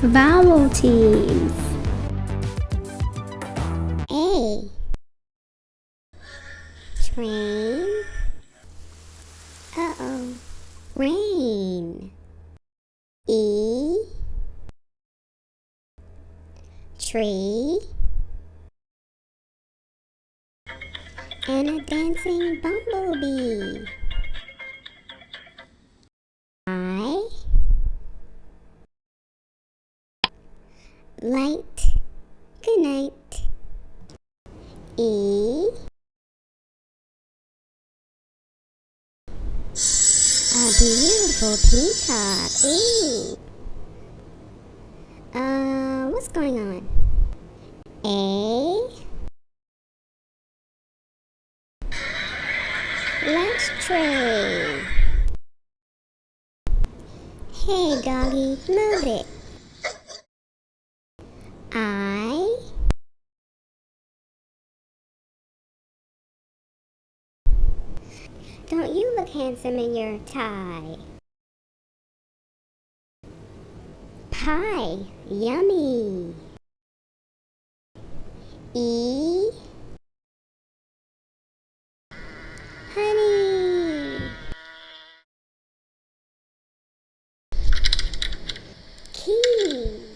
Vowel teams. A. Train. Rain. E. Tree. And a dancing bumblebee. I. Light. Good night. E. A beautiful peacock. Ooh. What's going on? A. Lunch tray. Hey doggy, move it. I. Don't you look handsome in your tie? Pie, yummy. E. Honey. Key.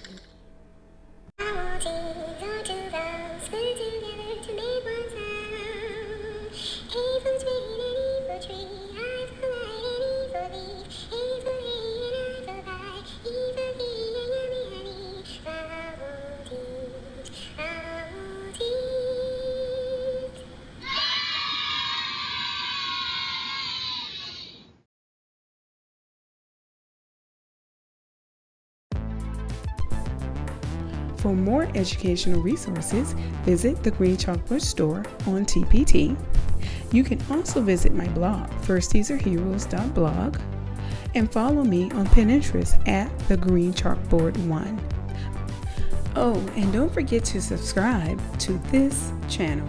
For more educational resources, visit the Green Chalkboard store on TPT. You can also visit my blog, firstteaserheroes.blog, and follow me on Pinterest at the Green Chalkboard 1. Oh, and don't forget to subscribe to this channel.